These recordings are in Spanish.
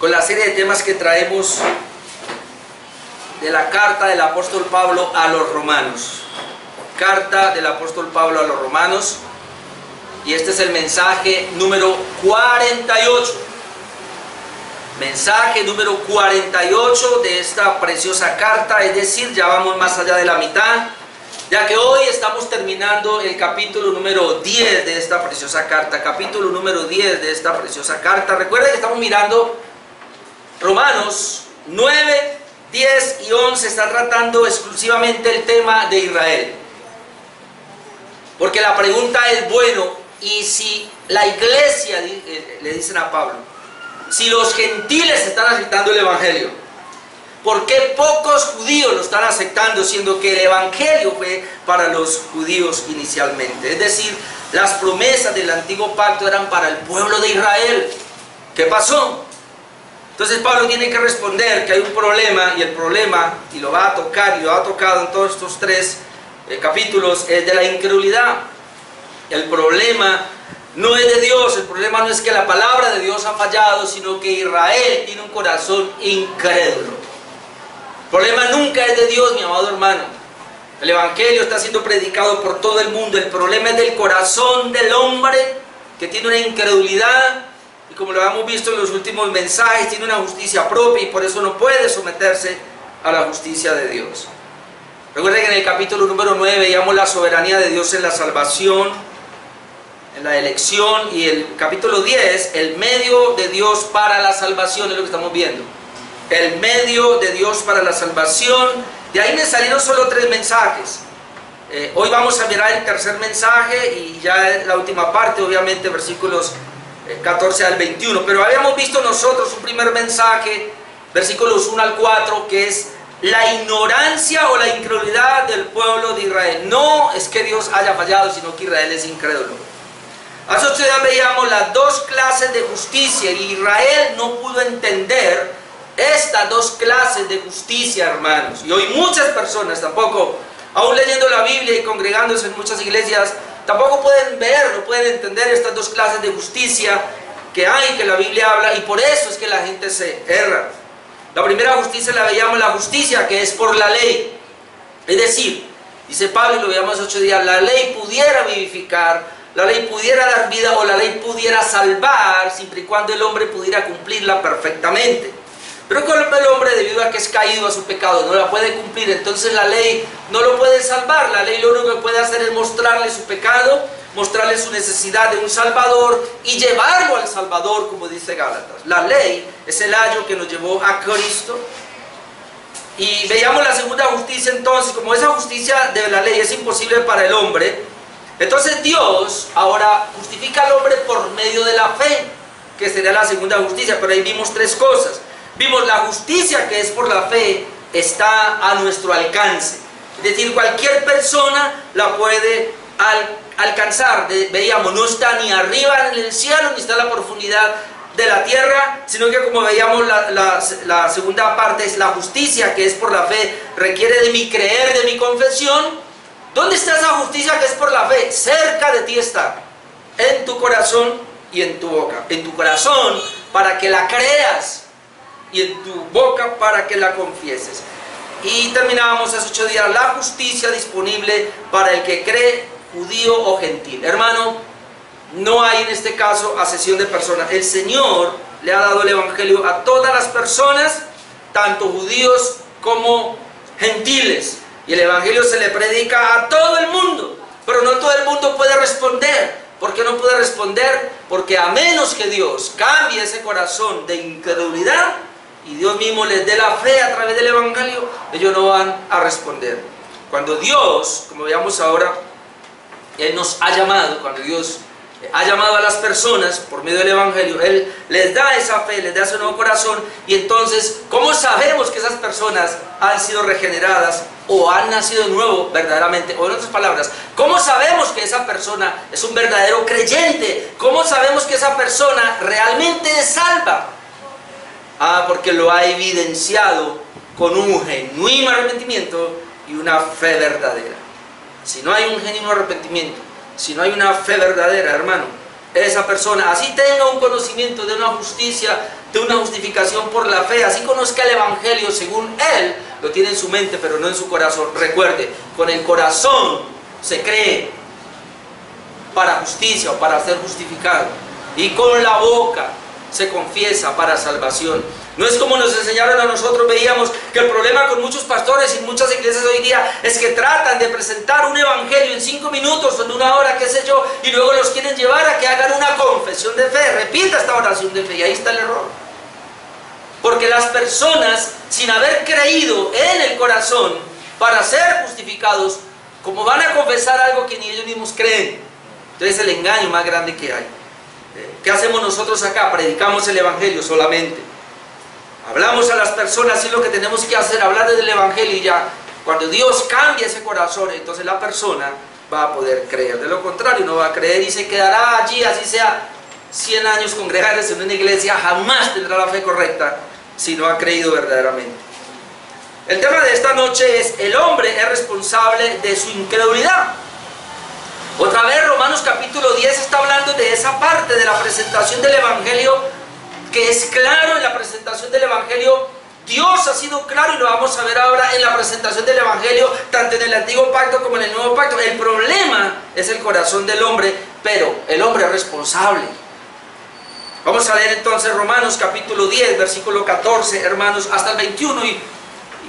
con la serie de temas que traemos de la carta del apóstol Pablo a los romanos. Carta del apóstol Pablo a los romanos. Y este es el mensaje número 48. Mensaje número 48 de esta preciosa carta, es decir, ya vamos más allá de la mitad, ya que hoy estamos terminando el capítulo número 10 de esta preciosa carta, capítulo número 10 de esta preciosa carta. Recuerden que estamos mirando Romanos 9, 10 y 11, está tratando exclusivamente el tema de Israel. Porque la pregunta es, bueno, y si la iglesia, le dicen a Pablo, si los gentiles están aceptando el evangelio, ¿por qué pocos judíos lo están aceptando, siendo que el evangelio fue para los judíos inicialmente? Es decir, las promesas del antiguo pacto eran para el pueblo de Israel. ¿Qué pasó? Entonces Pablo tiene que responder que hay un problema, y el problema, y lo va a tocar, y lo ha tocado en todos estos tres capítulos, es de la incredulidad. El problema no es de Dios, el problema no es que la palabra de Dios ha fallado, sino que Israel tiene un corazón incrédulo. El problema nunca es de Dios, mi amado hermano. El evangelio está siendo predicado por todo el mundo. El problema es del corazón del hombre, que tiene una incredulidad, y como lo hemos visto en los últimos mensajes, tiene una justicia propia y por eso no puede someterse a la justicia de Dios. Recuerden que en el capítulo número 9 veíamos la soberanía de Dios en la salvación, en la elección, y el capítulo 10, el medio de Dios para la salvación, es lo que estamos viendo. El medio de Dios para la salvación. De ahí me salieron solo tres mensajes. Hoy vamos a mirar el tercer mensaje y ya es la última parte, obviamente, versículos 14 al 21. Pero habíamos visto nosotros un primer mensaje, versículos 1 al 4, que es la ignorancia o la incredulidad del pueblo de Israel. No es que Dios haya fallado, sino que Israel es incrédulo. Hace 8 días veíamos las dos clases de justicia, y Israel no pudo entender estas dos clases de justicia, hermanos. Y hoy muchas personas tampoco, aún leyendo la Biblia y congregándose en muchas iglesias, tampoco pueden ver, no pueden entender estas dos clases de justicia que hay, que la Biblia habla, y por eso es que la gente se erra. La primera justicia la veíamos, la justicia que es por la ley. Es decir, dice Pablo, y lo veíamos hace 8 días, la ley pudiera vivificar, la ley pudiera dar vida, o la ley pudiera salvar, siempre y cuando el hombre pudiera cumplirla perfectamente. Pero cuando el hombre, debido a que es caído a su pecado, no la puede cumplir, entonces la ley no lo puede salvar. La ley lo único que puede hacer es mostrarle su pecado, mostrarle su necesidad de un Salvador y llevarlo al Salvador, como dice Gálatas. La ley es el ayo que nos llevó a Cristo. Y veíamos la segunda justicia entonces, como esa justicia de la ley es imposible para el hombre, entonces Dios ahora justifica al hombre por medio de la fe, que sería la segunda justicia. Pero ahí vimos tres cosas. Vimos la justicia que es por la fe, está a nuestro alcance. Es decir, cualquier persona la puede alcanzar. Veíamos, no está ni arriba en el cielo, ni está en la profundidad de la tierra, sino que, como veíamos, la segunda parte es la justicia que es por la fe, requiere de mi creer, de mi confesión. ¿Dónde está esa justicia que es por la fe? Cerca de ti está, en tu corazón y en tu boca. En tu corazón para que la creas, y en tu boca para que la confieses. Y terminábamos hace 8 días, la justicia disponible para el que cree, judío o gentil. Hermano, no hay en este caso acepción de personas. El Señor le ha dado el evangelio a todas las personas, tanto judíos como gentiles, y el evangelio se le predica a todo el mundo, pero no todo el mundo puede responder. ¿Por qué no puede responder? Porque a menos que Dios cambie ese corazón de incredulidad y Dios mismo les dé la fe a través del evangelio, ellos no van a responder. Cuando Dios, como veamos ahora, Él nos ha llamado, cuando Dios ha llamado a las personas por medio del evangelio, Él les da esa fe, les da ese nuevo corazón. Y entonces, ¿cómo sabemos que esas personas han sido regeneradas o han nacido de nuevo verdaderamente? O en otras palabras, ¿cómo sabemos que esa persona es un verdadero creyente? ¿Cómo sabemos que esa persona realmente es salva? Porque lo ha evidenciado con un genuino arrepentimiento y una fe verdadera. Si no hay un genuino arrepentimiento, si no hay una fe verdadera, hermano, esa persona, así tenga un conocimiento de una justicia, de una justificación por la fe, así conozca el Evangelio según él, lo tiene en su mente pero no en su corazón. Recuerde, con el corazón se cree para justicia o para ser justificado, y con la boca se confiesa para salvación. No es como nos enseñaron a nosotros. Veíamos que el problema con muchos pastores y muchas iglesias hoy día es que tratan de presentar un evangelio en 5 minutos o en 1 hora, qué sé yo, y luego los quieren llevar a que hagan una confesión de fe. Repita esta oración de fe, y ahí está el error. Porque las personas, sin haber creído en el corazón para ser justificados, como van a confesar algo que ni ellos mismos creen, entonces es el engaño más grande que hay. ¿Qué hacemos nosotros acá? Predicamos el evangelio solamente. Hablamos a las personas, y lo que tenemos que hacer, hablar del evangelio, y ya cuando Dios cambia ese corazón, entonces la persona va a poder creer. De lo contrario, no va a creer y se quedará allí, así sea 100 años congregándose en una iglesia, jamás tendrá la fe correcta si no ha creído verdaderamente. El tema de esta noche es: el hombre es responsable de su incredulidad. Otra vez Romanos capítulo 10 está hablando de esa parte de la presentación del evangelio, que es claro. En la presentación del evangelio Dios ha sido claro, y lo vamos a ver ahora en la presentación del evangelio, tanto en el antiguo pacto como en el nuevo pacto. El problema es el corazón del hombre, pero el hombre es responsable. Vamos a leer entonces Romanos capítulo 10, versículo 14, hermanos, hasta el 21,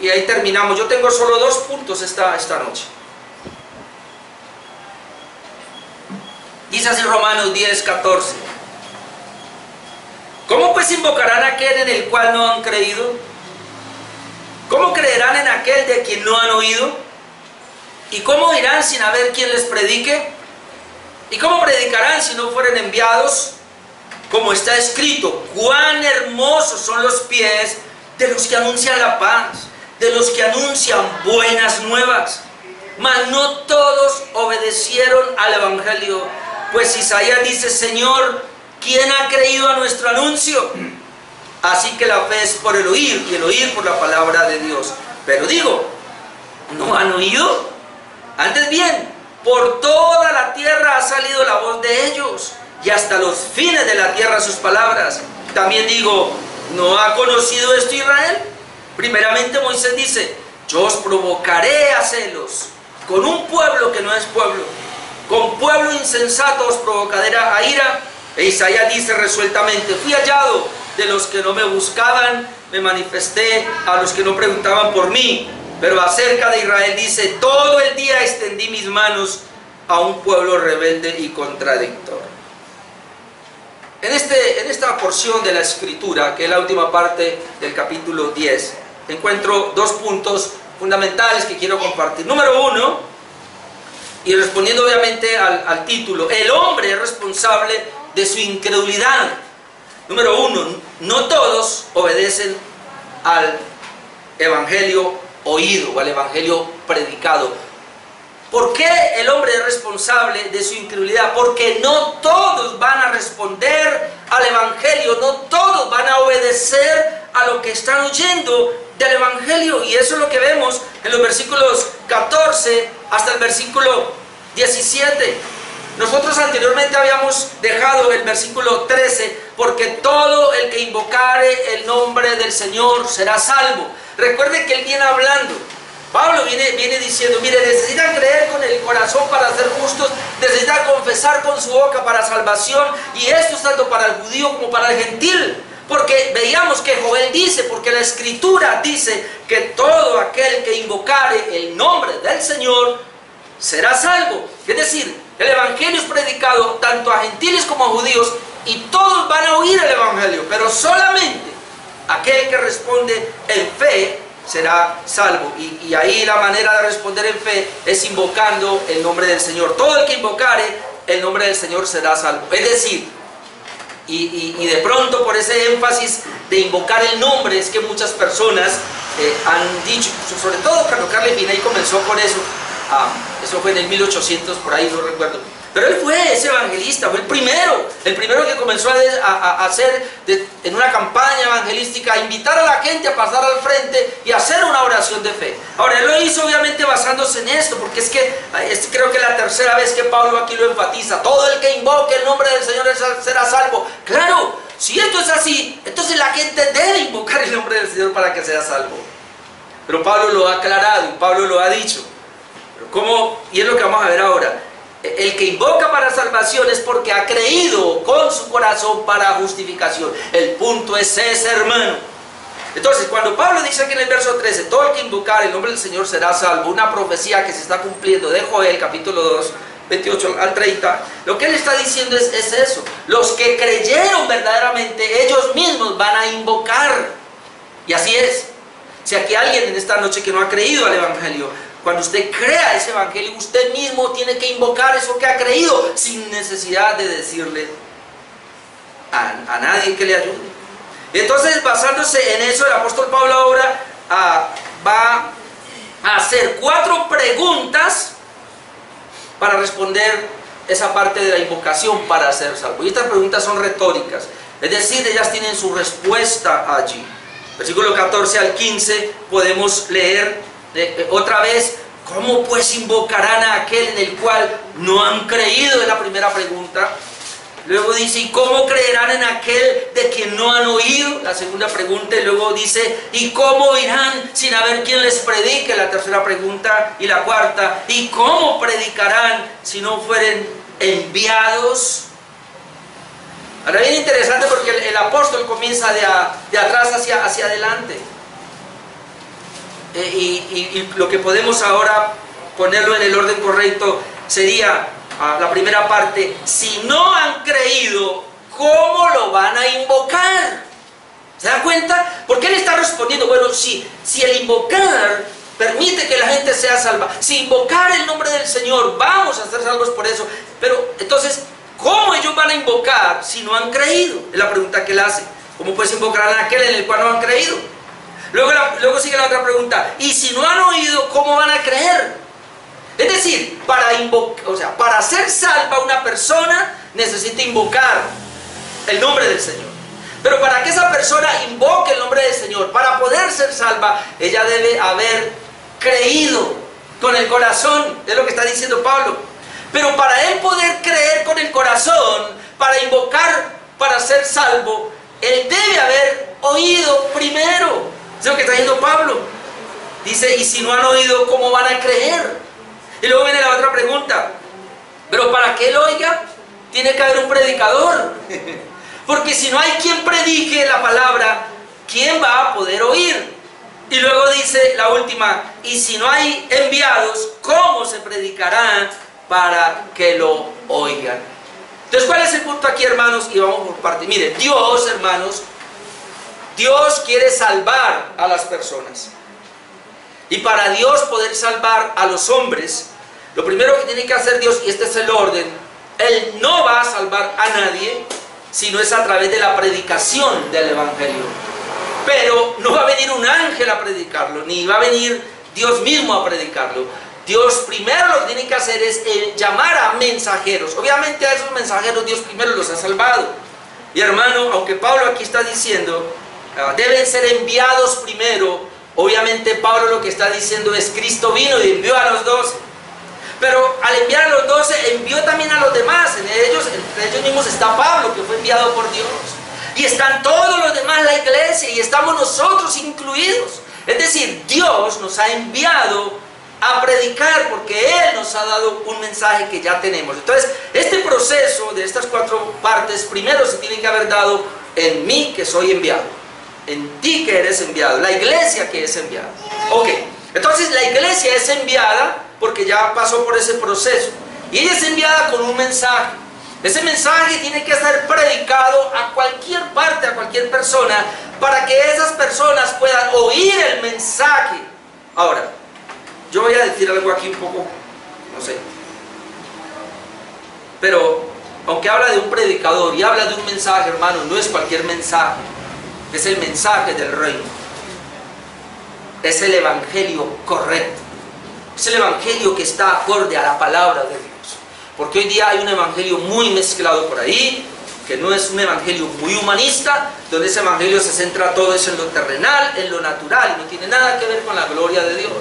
y ahí terminamos. Yo tengo solo 2 puntos esta noche. Dice así Romanos 10, 14. ¿Cómo pues invocarán a aquel en el cual no han creído? ¿Cómo creerán en aquel de quien no han oído? ¿Y cómo irán sin haber quien les predique? ¿Y cómo predicarán si no fueren enviados? Como está escrito: cuán hermosos son los pies de los que anuncian la paz, de los que anuncian buenas nuevas. Mas no todos obedecieron al evangelio. Pues Isaías dice: Señor, ¿quién ha creído a nuestro anuncio? Así que la fe es por el oír, y el oír por la palabra de Dios. Pero digo, ¿no han oído? Antes bien, por toda la tierra ha salido la voz de ellos, y hasta los fines de la tierra sus palabras. También digo, ¿no ha conocido esto Israel? Primeramente Moisés dice: yo os provocaré a celos con un pueblo que no es pueblo, con pueblo insensato os provocaré a ira. E Isaías dice resueltamente: fui hallado de los que no me buscaban, me manifesté a los que no preguntaban por mí. Pero acerca de Israel dice: todo el día extendí mis manos a un pueblo rebelde y contradictor. En esta porción de la escritura, que es la última parte del capítulo 10, encuentro 2 puntos fundamentales que quiero compartir. Número 1, y respondiendo obviamente al título: el hombre es responsable de su incredulidad. Número 1, no todos obedecen al evangelio oído o al evangelio predicado. ¿Por qué el hombre es responsable de su incredulidad? Porque no todos van a responder al evangelio, no todos van a obedecer a lo que están oyendo del evangelio. Y eso es lo que vemos en los versículos 14 hasta el versículo 17. Nosotros anteriormente habíamos dejado el versículo 13: porque todo el que invocare el nombre del Señor será salvo. Recuerde que él viene hablando. Pablo viene diciendo: mire, necesitan creer con el corazón para ser justos, necesitan confesar con su boca para salvación, y esto es tanto para el judío como para el gentil. Porque veíamos que Joel dice, porque la escritura dice que todo aquel que invocare el nombre del Señor será salvo. Es decir, el evangelio es predicado tanto a gentiles como a judíos, y todos van a oír el evangelio, pero solamente aquel que responde en fe será salvo. Y ahí la manera de responder en fe es invocando el nombre del Señor. Todo el que invocare el nombre del Señor será salvo. Es decir, y de pronto por ese énfasis de invocar el nombre es que muchas personas han dicho, sobre todo Carlos Carles Pinay comenzó con eso. Eso fue en el 1800, por ahí no recuerdo. Pero él fue ese evangelista, fue el primero que comenzó a hacer en una campaña evangelística evangelística, invitar a la gente a pasar al frente y hacer una oración de fe. Ahora, él lo hizo obviamente basándose en esto, porque es que creo que la tercera vez que Pablo aquí lo enfatiza: todo el que invoque el nombre del Señor será salvo. Claro, si esto es así, entonces la gente debe invocar el nombre del Señor para que sea salvo. Pero Pablo lo ha aclarado y Pablo lo ha dicho. Pero ¿cómo? Y es lo que vamos a ver ahora. El que invoca para salvación es porque ha creído con su corazón para justificación. El punto es ese, hermano. Entonces, cuando Pablo dice aquí en el verso 13: todo el que invocar el nombre del Señor será salvo, una profecía que se está cumpliendo de Joel, capítulo 2, 28 al 30, lo que él está diciendo es eso. Los que creyeron verdaderamente, ellos mismos van a invocar. Y así es. Si aquí hay alguien en esta noche que no ha creído al Evangelio, cuando usted crea ese Evangelio, usted mismo tiene que invocar eso que ha creído, sin necesidad de decirle a nadie que le ayude. Entonces, basándose en eso, el apóstol Pablo ahora va a hacer 4 preguntas para responder esa parte de la invocación para ser salvo. Y estas preguntas son retóricas, es decir, ellas tienen su respuesta allí. Versículo 14 al 15 podemos leer otra vez: ¿cómo pues invocarán a aquel en el cual no han creído? Es la primera pregunta. Luego dice: ¿y cómo creerán en aquel de quien no han oído? La segunda pregunta. Y luego dice: ¿y cómo irán sin haber quien les predique? La tercera pregunta. Y la cuarta: ¿y cómo predicarán si no fueren enviados? Ahora, bien interesante, porque el apóstol comienza de atrás hacia adelante. Y lo que podemos ahora ponerlo en el orden correcto sería la primera parte: si no han creído, ¿cómo lo van a invocar? ¿Se dan cuenta? Porque él está respondiendo: bueno, si el invocar permite que la gente sea salva, si invocar el nombre del Señor vamos a ser salvos por eso, pero entonces, ¿cómo ellos van a invocar si no han creído? Es la pregunta que él hace. ¿Cómo pues invocarán a aquel en el cual no han creído? Luego sigue la otra pregunta: y si no han oído, ¿cómo van a creer? Es decir, para ser salva una persona necesita invocar el nombre del Señor. Pero para que esa persona invoque el nombre del Señor, para poder ser salva, ella debe haber creído con el corazón. Es lo que está diciendo Pablo. Pero para él poder creer con el corazón, para invocar, para ser salvo, él debe haber oído primero. Es lo que está diciendo Pablo. Dice: y si no han oído, ¿cómo van a creer? Y luego viene la otra pregunta: pero para que él oiga, tiene que haber un predicador. Porque si no hay quien predique la palabra, ¿quién va a poder oír? Y luego dice la última: y si no hay enviados, ¿cómo se predicará para que lo oigan? Entonces, ¿cuál es el punto aquí, hermanos? Y vamos por parte. Mire, Dios, hermanos, Dios quiere salvar a las personas. Y para Dios poder salvar a los hombres, lo primero que tiene que hacer Dios, y este es el orden, Él no va a salvar a nadie si no es a través de la predicación del Evangelio. Pero no va a venir un ángel a predicarlo, ni va a venir Dios mismo a predicarlo. Dios primero lo que tiene que hacer es llamar a mensajeros. Obviamente a esos mensajeros Dios primero los ha salvado. Y hermano, aunque Pablo aquí está diciendo deben ser enviados primero, obviamente Pablo lo que está diciendo es: Cristo vino y envió a los 12. Pero al enviar a los 12, envió también a los demás. Entre ellos mismos está Pablo, que fue enviado por Dios. Y están todos los demás, la iglesia, y estamos nosotros incluidos. Es decir, Dios nos ha enviado a predicar porque Él nos ha dado un mensaje que ya tenemos. Entonces, este proceso de estas 4 partes, primero se tiene que haber dado en mí, que soy enviado, en ti, que eres enviado, la iglesia, que es enviada. Ok, entonces la iglesia es enviada porque ya pasó por ese proceso, y ella es enviada con un mensaje. Ese mensaje tiene que ser predicado a cualquier parte, a cualquier persona, para que esas personas puedan oír el mensaje. Ahora, yo voy a decir algo aquí un poco, no sé, pero aunque habla de un predicador y habla de un mensaje, hermano, no es cualquier mensaje, es el mensaje del reino, es el evangelio correcto, es el evangelio que está acorde a la palabra de Dios. Porque hoy día hay un evangelio muy mezclado por ahí, que no es un evangelio muy humanista, donde ese evangelio se centra todo eso en lo terrenal, en lo natural, y no tiene nada que ver con la gloria de Dios.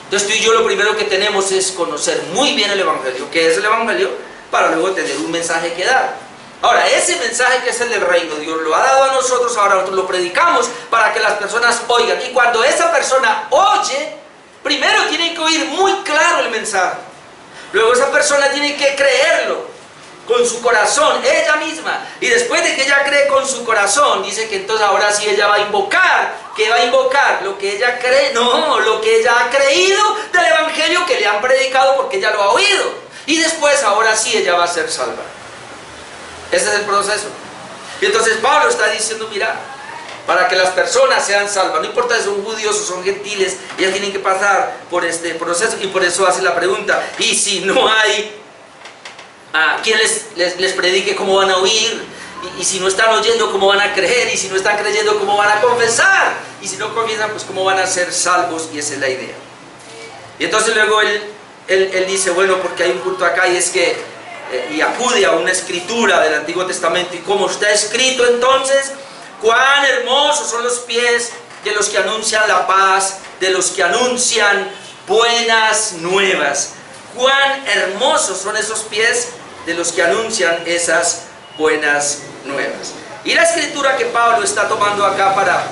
Entonces tú y yo lo primero que tenemos es conocer muy bien el evangelio, qué es el evangelio, para luego tener un mensaje que dar. Ahora, ese mensaje que es el del reino, Dios lo ha dado a nosotros, ahora nosotros lo predicamos para que las personas oigan. Y cuando esa persona oye, primero tiene que oír muy claro el mensaje. Luego esa persona tiene que creerlo con su corazón, ella misma. Y después de que ella cree con su corazón, dice que entonces ahora sí ella va a invocar. ¿Qué va a invocar? Lo que ella cree, no, lo que ella ha creído del evangelio que le han predicado porque ella lo ha oído. Y después ahora sí ella va a ser salva. Ese es el proceso. Y entonces Pablo está diciendo, mira, para que las personas sean salvas, no importa si son judíos o son gentiles, ellas tienen que pasar por este proceso. Y por eso hace la pregunta, y si no hay quien les predique, ¿cómo van a oír? Y si no están oyendo, ¿cómo van a creer? Y si no están creyendo, ¿cómo van a confesar? Y si no confiesan, pues ¿cómo van a ser salvos? Y esa es la idea. Y entonces luego él dice, bueno, porque hay un punto acá, y es que y acude a una escritura del Antiguo Testamento, y como está escrito entonces, cuán hermosos son los pies de los que anuncian la paz, de los que anuncian buenas nuevas. Cuán hermosos son esos pies de los que anuncian esas buenas nuevas. Y la escritura que Pablo está tomando acá para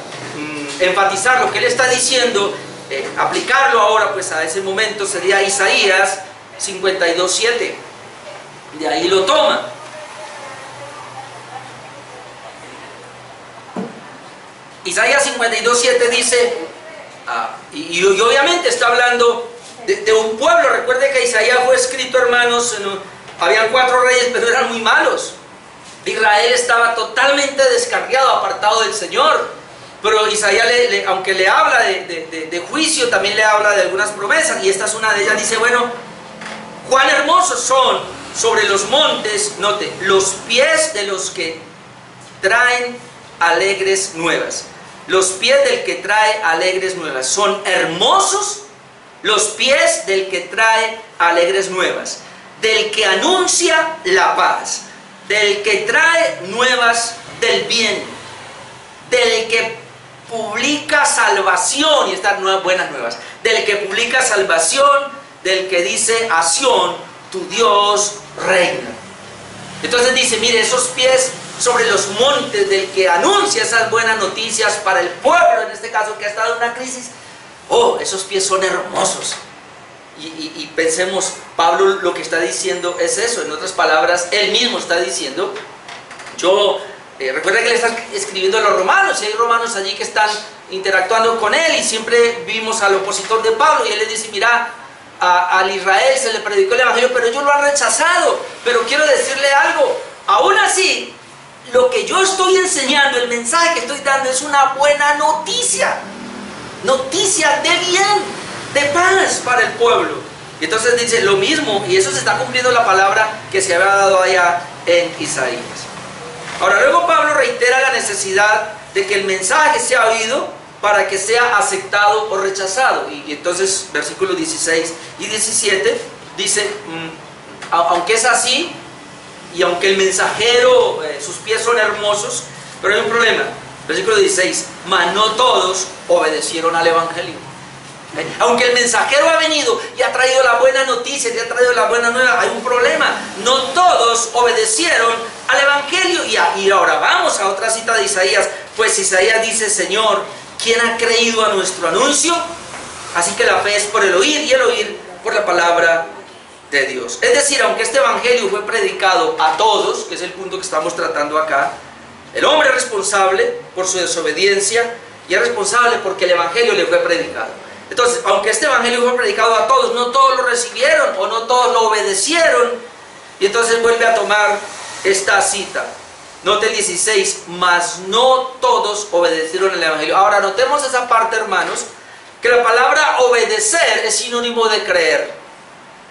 enfatizar lo que él está diciendo, aplicarlo ahora pues a ese momento, sería Isaías 52:7. De ahí lo toma. Isaías 52:7 dice, y obviamente está hablando de un pueblo. Recuerde que Isaías fue escrito, hermanos, habían 4 reyes, pero eran muy malos. Israel estaba totalmente descarriado, apartado del Señor. Pero Isaías, aunque le habla de juicio, también le habla de algunas promesas, y esta es una de ellas. Dice, bueno, cuán hermosos son sobre los montes, note, los pies de los que traen alegres nuevas. Los pies del que trae alegres nuevas. Son hermosos los pies del que trae alegres nuevas, del que anuncia la paz, del que trae nuevas del bien, del que publica salvación, y estas buenas nuevas, del que publica salvación, del que dice a Sión, tu Dios reina. Entonces dice, mire, esos pies sobre los montes del que anuncia esas buenas noticias para el pueblo, en este caso que ha estado en una crisis. Oh, esos pies son hermosos. Y pensemos, Pablo lo que está diciendo es eso. En otras palabras, él mismo está diciendo, recuerda que le está escribiendo a los romanos, y hay romanos allí que están interactuando con él, y siempre vimos al opositor de Pablo, y él le dice, mira, al Israel se le predicó el evangelio, pero ellos lo han rechazado. Pero quiero decirle algo, aún así, lo que yo estoy enseñando, el mensaje que estoy dando, es una buena noticia. Noticia de bien, de paz para el pueblo. Y entonces dice lo mismo, y eso se está cumpliendo la palabra que se había dado allá en Isaías. Ahora luego Pablo reitera la necesidad de que el mensaje sea oído para que sea aceptado o rechazado. Y entonces versículos 16 y 17 dice, aunque es así, y aunque el mensajero, sus pies son hermosos, pero hay un problema. Versículo 16, mas no todos obedecieron al evangelio. Aunque el mensajero ha venido y ha traído la buena noticia, y ha traído la buena nueva, hay un problema. No todos obedecieron al evangelio. Y ahora vamos a otra cita de Isaías. Pues Isaías dice, Señor, ¿quién ha creído a nuestro anuncio? Así que la fe es por el oír, y el oír por la palabra de Dios. Es decir, aunque este evangelio fue predicado a todos, que es el punto que estamos tratando acá, el hombre es responsable por su desobediencia, y es responsable porque el evangelio le fue predicado. Entonces, aunque este evangelio fue predicado a todos, no todos lo recibieron o no todos lo obedecieron. Y entonces vuelve a tomar esta cita. Note el 16, mas no todos obedecieron el evangelio. Ahora notemos esa parte, hermanos, que la palabra obedecer es sinónimo de creer.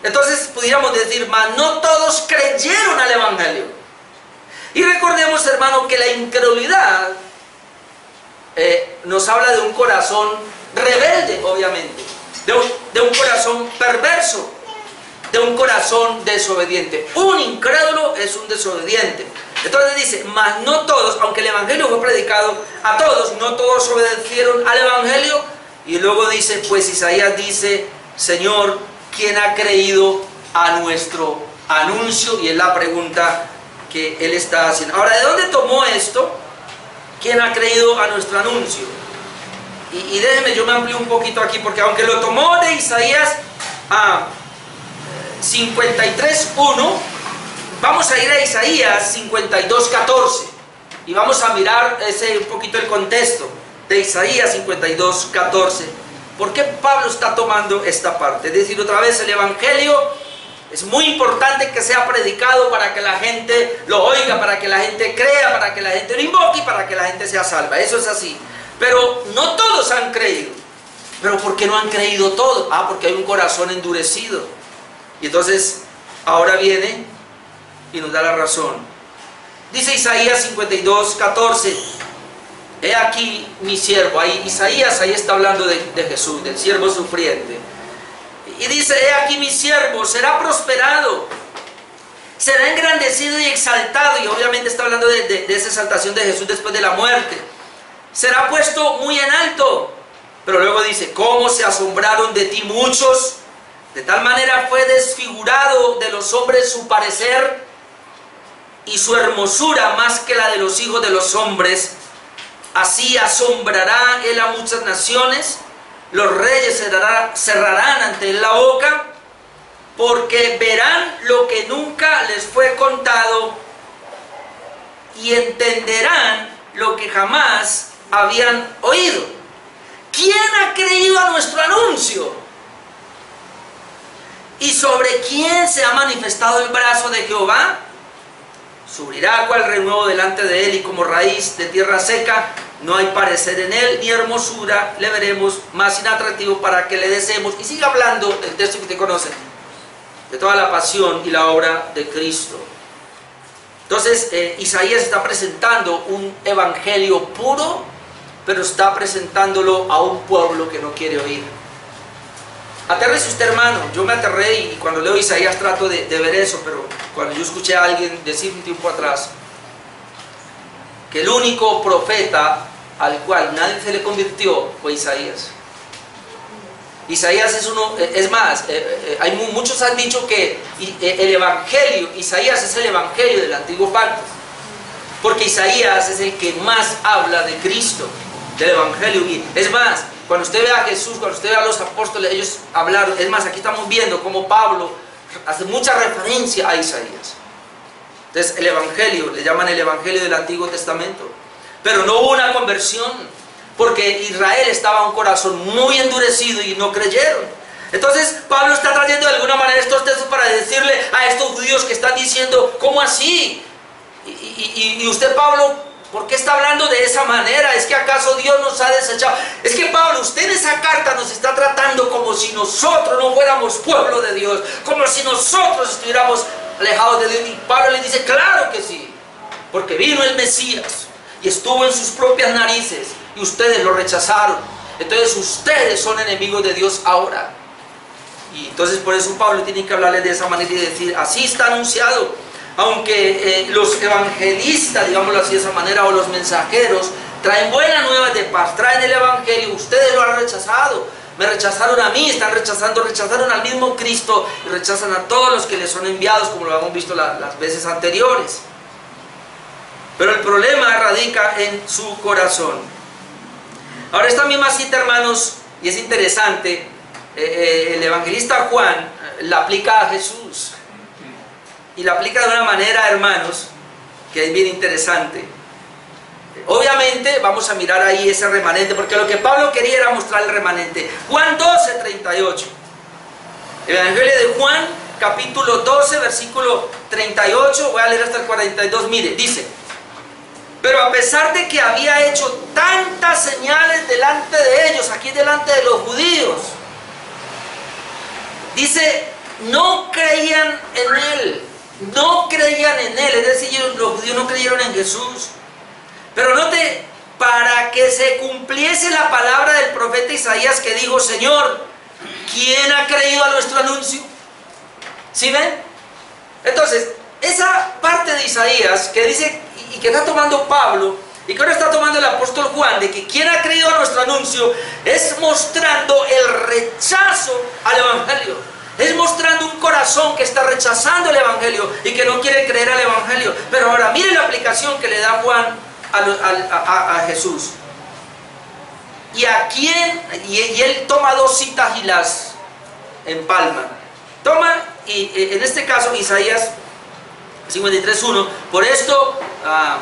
Entonces pudiéramos decir, mas no todos creyeron al evangelio. Y recordemos, hermano, que la incredulidad nos habla de un corazón rebelde, obviamente, de un corazón perverso. de un corazón desobediente. Un incrédulo es un desobediente. Entonces dice, mas no todos, aunque el evangelio fue predicado a todos, no todos obedecieron al evangelio. Y luego dice, pues Isaías dice, Señor, ¿quién ha creído a nuestro anuncio? Y es la pregunta que él está haciendo. Ahora, ¿de dónde tomó esto? ¿Quién ha creído a nuestro anuncio? Y déjenme, yo me amplío un poquito aquí, porque aunque lo tomó de Isaías 53:1, vamos a ir a Isaías 52:14 y vamos a mirar un poquito el contexto de Isaías 52:14. ¿Por qué Pablo está tomando esta parte? Es decir, otra vez, el evangelio es muy importante que sea predicado para que la gente lo oiga, para que la gente crea, para que la gente lo invoque y para que la gente sea salva. Eso es así. Pero no todos han creído. ¿Pero por qué no han creído todos? Porque hay un corazón endurecido. Y entonces, ahora viene y nos da la razón. Dice Isaías 52:14, he aquí mi siervo. Isaías ahí está hablando de Jesús, del siervo sufriente. Y dice, he aquí mi siervo, será prosperado, será engrandecido y exaltado. Y obviamente está hablando de esa exaltación de Jesús después de la muerte. Será puesto muy en alto. Pero luego dice, ¿cómo se asombraron de ti muchos? De tal manera fue desfigurado de los hombres su parecer, y su hermosura más que la de los hijos de los hombres. Así asombrará él a muchas naciones, los reyes cerrarán ante él la boca, porque verán lo que nunca les fue contado, y entenderán lo que jamás habían oído. ¿Quién ha creído a nuestro anuncio? ¿Y sobre quién se ha manifestado el brazo de Jehová? Subirá cual renuevo delante de él, y como raíz de tierra seca, no hay parecer en él, ni hermosura le veremos más inatractivo para que le deseemos. Y sigue hablando del texto que usted conoce, de toda la pasión y la obra de Cristo. Entonces, Isaías está presentando un evangelio puro, pero está presentándolo a un pueblo que no quiere oír. Aterrice usted, hermano. Yo me aterré y cuando leo Isaías trato de ver eso, pero cuando yo escuché a alguien decir un tiempo atrás que el único profeta al cual nadie se le convirtió fue Isaías. Isaías es uno, es más, muchos han dicho que el evangelio, Isaías es el evangelio del antiguo pacto, porque Isaías es el que más habla de Cristo, del evangelio. Y es más, cuando usted ve a Jesús, cuando usted ve a los apóstoles, ellos hablaron. Es más, aquí estamos viendo cómo Pablo hace mucha referencia a Isaías. Entonces, el evangelio, le llaman el evangelio del Antiguo Testamento. Pero no hubo una conversión, porque Israel estaba un corazón muy endurecido y no creyeron. Entonces, Pablo está trayendo de alguna manera estos textos para decirle a estos judíos que están diciendo, ¿cómo así? Y usted, Pablo, ¿por qué está hablando de esa manera? ¿Es que acaso Dios nos ha desechado? Es que Pablo, usted en esa carta nos está tratando como si nosotros no fuéramos pueblo de Dios, como si nosotros estuviéramos alejados de Dios. Y Pablo le dice, claro que sí, porque vino el Mesías y estuvo en sus propias narices y ustedes lo rechazaron. Entonces ustedes son enemigos de Dios ahora. Y entonces por eso Pablo tiene que hablarles de esa manera y decir, así está anunciado. Aunque los evangelistas, digámoslo así de esa manera, o los mensajeros, traen buenas nuevas de paz, traen el evangelio, ustedes lo han rechazado. Me rechazaron a mí, rechazaron al mismo Cristo y rechazan a todos los que les son enviados, como lo hemos visto las veces anteriores. Pero el problema radica en su corazón. Ahora, esta misma cita, hermanos, y es interesante, el evangelista Juan la aplica a Jesús. Y la aplica de una manera, hermanos, que es bien interesante. Obviamente vamos a mirar ahí ese remanente, porque lo que Pablo quería era mostrar el remanente. Juan 12:38. El Evangelio de Juan, capítulo 12, versículo 38, voy a leer hasta el 42, mire, dice: pero a pesar de que había hecho tantas señales delante de ellos, aquí delante de los judíos, dice, no creían en él. No creían en él, es decir, los judíos no creyeron en Jesús. Pero note, para que se cumpliese la palabra del profeta Isaías que dijo, Señor, ¿quién ha creído a nuestro anuncio? ¿Sí ven? Entonces, esa parte de Isaías que dice y que está tomando Pablo y que ahora está tomando el apóstol Juan, de que quien ha creído a nuestro anuncio, es mostrando el rechazo al evangelio. Es mostrando un corazón que está rechazando el evangelio y que no quiere creer al evangelio. Pero ahora miren la aplicación que le da Juan a Jesús. Y él toma dos citas y las empalma. Toma, y en este caso Isaías 53:1. Por esto, a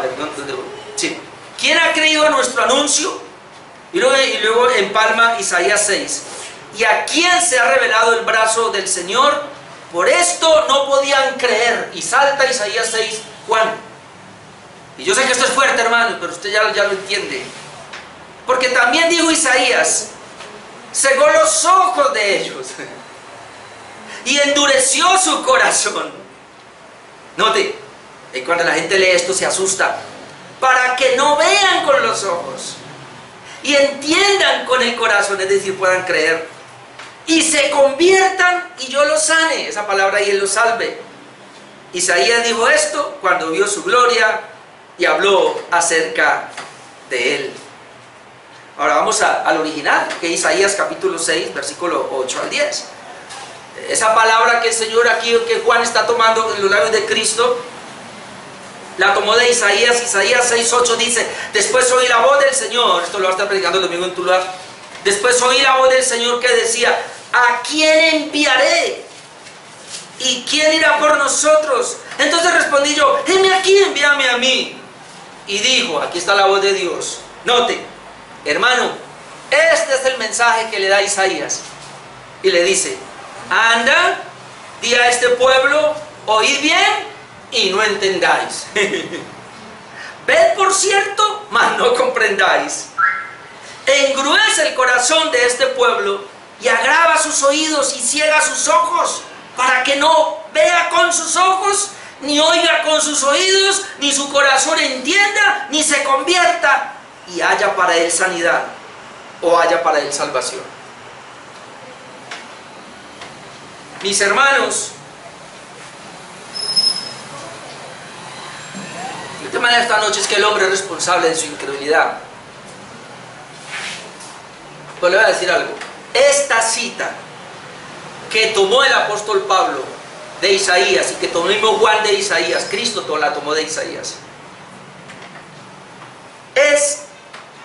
ver, ¿dónde voy? Sí. ¿Quién ha creído a nuestro anuncio? Y luego empalma Isaías 6. ¿Y a quién se ha revelado el brazo del Señor? Por esto no podían creer. Y salta Isaías 6, Juan. Y yo sé que esto es fuerte, hermano, pero usted ya lo entiende. Porque también dijo Isaías, cegó los ojos de ellos y endureció su corazón. Note, cuando la gente lee esto se asusta. Para que no vean con los ojos y entiendan con el corazón, es decir, puedan creer, y se conviertan y yo los sane. Esa palabra y él los salve. Isaías dijo esto cuando vio su gloria y habló acerca de él. Ahora vamos al original, que es Isaías capítulo 6, versículo 8 al 10. Esa palabra que el Señor aquí, que Juan está tomando en los labios de Cristo, la tomó de Isaías. Isaías 6:8 dice: después oí la voz del Señor. Esto lo va a estar predicando el domingo en Tuluá. Después oí la voz del Señor que decía: ¿a quién enviaré? ¿Y quién irá por nosotros? Entonces respondí yo: heme aquí, envíame a mí. Y dijo, aquí está la voz de Dios. Note, hermano, este es el mensaje que le da Isaías. Y le dice: anda, di a este pueblo, oíd bien y no entendáis. Ved por cierto, mas no comprendáis. Engruece el corazón de este pueblo y agrava sus oídos y ciega sus ojos, para que no vea con sus ojos, ni oiga con sus oídos, ni su corazón entienda, ni se convierta y haya para él sanidad o haya para él salvación. Mis hermanos, el tema de esta noche es que el hombre es responsable de su incredulidad. Pues le voy a decir algo. Esta cita que tomó el apóstol Pablo de Isaías y que tomó el mismo Juan de Isaías, Cristo la tomó de Isaías, es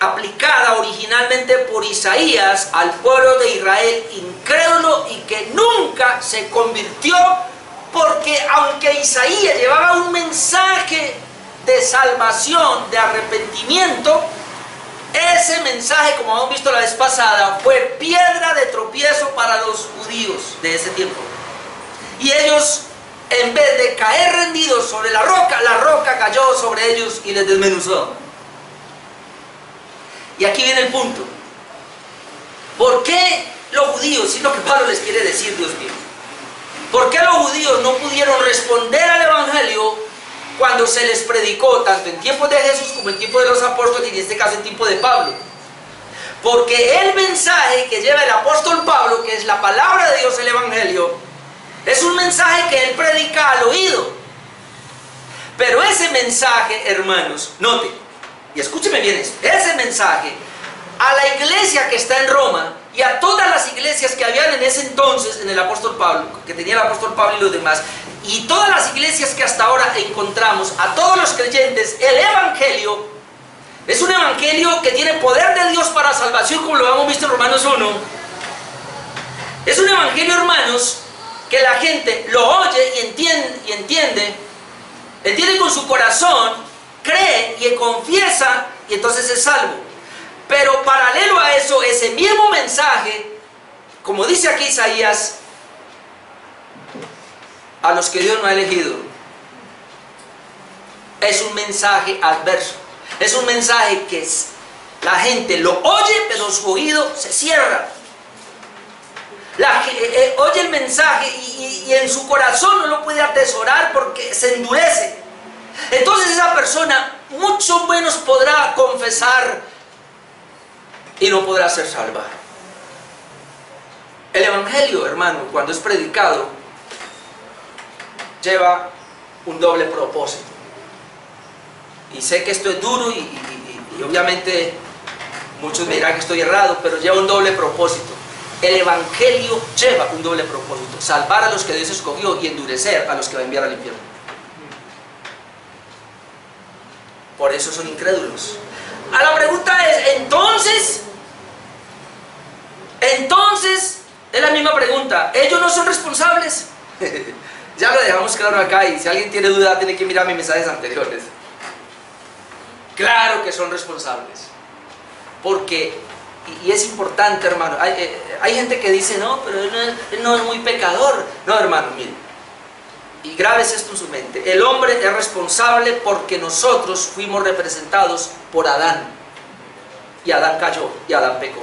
aplicada originalmente por Isaías al pueblo de Israel incrédulo y que nunca se convirtió, porque aunque Isaías llevaba un mensaje de salvación, de arrepentimiento, ese mensaje, como hemos visto la vez pasada, fue piedra de tropiezo para los judíos de ese tiempo. Y ellos, en vez de caer rendidos sobre la roca cayó sobre ellos y les desmenuzó. Y aquí viene el punto. ¿Por qué los judíos, si es lo que Pablo les quiere decir, Dios mío? ¿Por qué los judíos no pudieron responder al evangelio cuando se les predicó, tanto en tiempos de Jesús como en tiempos de los apóstoles, y en este caso en tiempo de Pablo? Porque el mensaje que lleva el apóstol Pablo, que es la palabra de Dios, el evangelio, es un mensaje que él predica al oído. Pero ese mensaje, hermanos, note, y escúcheme bien esto, ese mensaje a la iglesia que está en Roma y a todas las iglesias que habían en ese entonces en el apóstol Pablo, que tenía el apóstol Pablo y los demás, y todas las iglesias que hasta ahora encontramos, a todos los creyentes, el evangelio es un evangelio que tiene poder de Dios para salvación, como lo hemos visto en Romanos 1. Es un evangelio, hermanos, que la gente lo oye y entiende con su corazón, cree y confiesa, y entonces es salvo. Pero paralelo a eso, ese mismo mensaje, como dice aquí Isaías, a los que Dios no ha elegido, es un mensaje adverso. Es un mensaje que la gente lo oye, pero su oído se cierra. Oye el mensaje y en su corazón no lo puede atesorar porque se endurece. Entonces esa persona mucho menos podrá confesar y no podrá ser salva. El evangelio, hermano, cuando es predicado, lleva un doble propósito. Y sé que esto es duro y obviamente muchos me dirán que estoy errado, pero lleva un doble propósito. El Evangelio lleva un doble propósito: salvar a los que Dios escogió y endurecer a los que va a enviar al infierno. Por eso son incrédulos. A la pregunta es, entonces, es la misma pregunta, ¿ellos no son responsables? Ya lo dejamos claro acá, y si alguien tiene duda tiene que mirar mis mensajes anteriores. Claro que son responsables, porque, y es importante, hermano, hay gente que dice, no, pero él no es muy pecador. No, hermano, mire, y grabes esto en su mente: el hombre es responsable porque nosotros fuimos representados por Adán, y Adán cayó, y Adán pecó.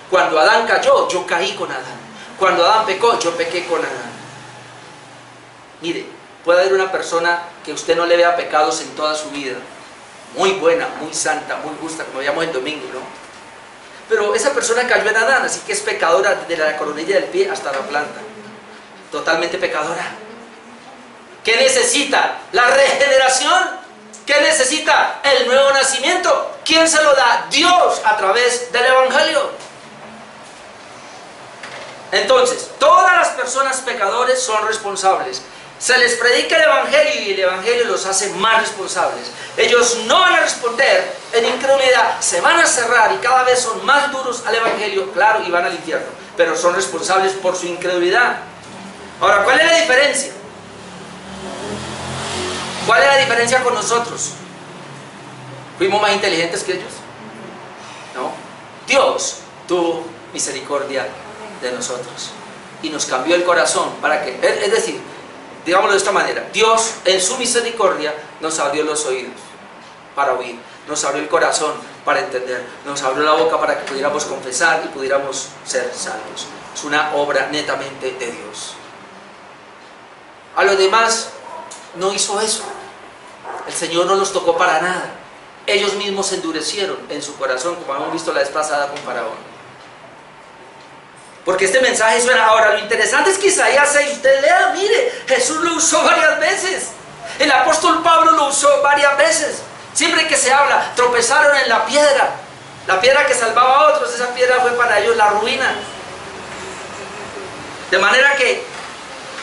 Cuando Adán cayó, yo caí con Adán. Cuando Adán pecó, yo pequé con Adán. Mire, puede haber una persona que usted no le vea pecados en toda su vida, muy buena, muy santa, muy justa, como veíamos el domingo, ¿no? Pero esa persona cayó en Adán, así que es pecadora desde la coronilla del pie hasta la planta. Totalmente pecadora. ¿Qué necesita? La regeneración. ¿Qué necesita? El nuevo nacimiento. ¿Quién se lo da? Dios, a través del Evangelio. Entonces, todas las personas pecadores son responsables. Se les predica el Evangelio y el Evangelio los hace más responsables. Ellos no van a responder en incredulidad, se van a cerrar y cada vez son más duros al Evangelio, claro, y van al infierno, pero son responsables por su incredulidad. Ahora, ¿cuál es la diferencia? ¿Cuál es la diferencia con nosotros? ¿Fuimos más inteligentes que ellos? No. Dios tuvo misericordia de nosotros y nos cambió el corazón para que, es decir, digámoslo de esta manera, Dios en su misericordia nos abrió los oídos para oír, nos abrió el corazón para entender, nos abrió la boca para que pudiéramos confesar y pudiéramos ser salvos. Es una obra netamente de Dios. A los demás no hizo eso. El Señor no los tocó para nada. Ellos mismos se endurecieron en su corazón, como hemos visto la vez pasada con Faraón. Porque este mensaje suena. Ahora, lo interesante es que Isaías 6, usted lea, mire, Jesús lo usó varias veces. El apóstol Pablo lo usó varias veces. Siempre que se habla, tropezaron en la piedra que salvaba a otros, esa piedra fue para ellos la ruina. De manera que,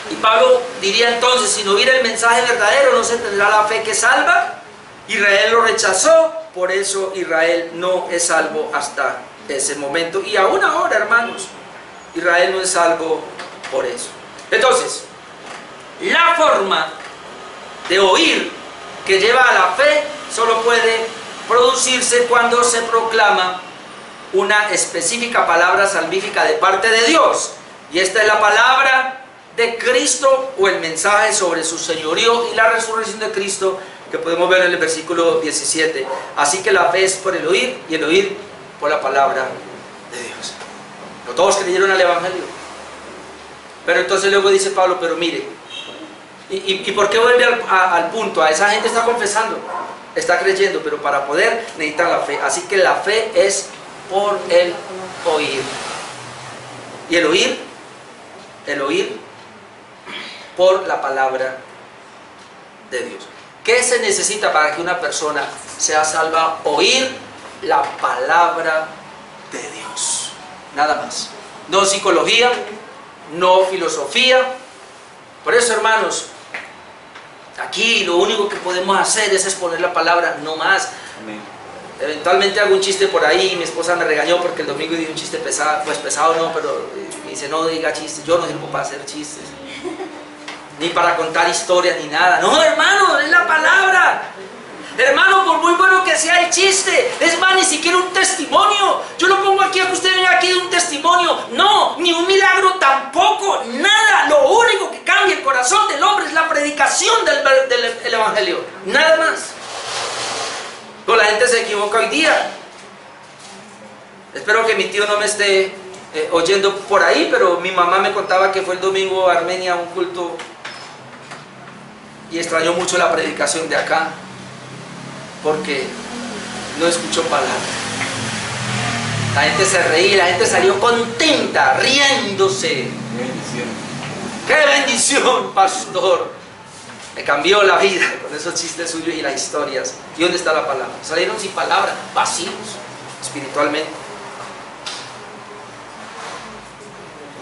y Pablo diría entonces, si no hubiera el mensaje verdadero, no se tendrá la fe que salva. Israel lo rechazó, por eso Israel no es salvo hasta ese momento. Y aún ahora, hermanos, Israel no es salvo por eso. Entonces, la forma de oír que lleva a la fe solo puede producirse cuando se proclama una específica palabra salvífica de parte de Dios. Y esta es la palabra de Cristo, o el mensaje sobre su señorío y la resurrección de Cristo, que podemos ver en el versículo 17. Así que la fe es por el oír, y el oír por la palabra de Dios. No todos creyeron al Evangelio. Pero entonces luego dice Pablo, pero mire, ¿y por qué vuelve al punto? A esa gente está confesando, está creyendo, pero para poder necesitan la fe. Así que la fe es por el oír. Y el oír por la palabra de Dios. ¿Qué se necesita para que una persona sea salva? Oír la palabra de Dios. Nada más. No psicología, no filosofía. Por eso, hermanos, aquí lo único que podemos hacer es exponer la palabra, no más. Amén. Eventualmente hago un chiste por ahí, mi esposa me regañó porque el domingo di un chiste pesado, pues pesado no, pero me dice, no diga chistes. Yo no sirvo para hacer chistes, ni para contar historias, ni nada. No, hermano, es la palabra. Hermano, por muy bueno que sea el chiste, es más, ni siquiera un testimonio. Yo lo pongo aquí a que usted venga aquí de un testimonio. No, ni un milagro tampoco, nada. Lo único que cambia el corazón del hombre es la predicación del Evangelio. Nada más. Pero la gente se equivoca hoy día. Espero que mi tío no me esté oyendo por ahí, pero mi mamá me contaba que fue el domingo a Armenia a un culto y extrañó mucho la predicación de acá, porque no escuchó palabra. La gente se reía, la gente salió contenta, riéndose. ¡Qué bendición, pastor! Me cambió la vida con esos chistes suyos y las historias. ¿Y dónde está la palabra? Salieron sin palabra, vacíos espiritualmente.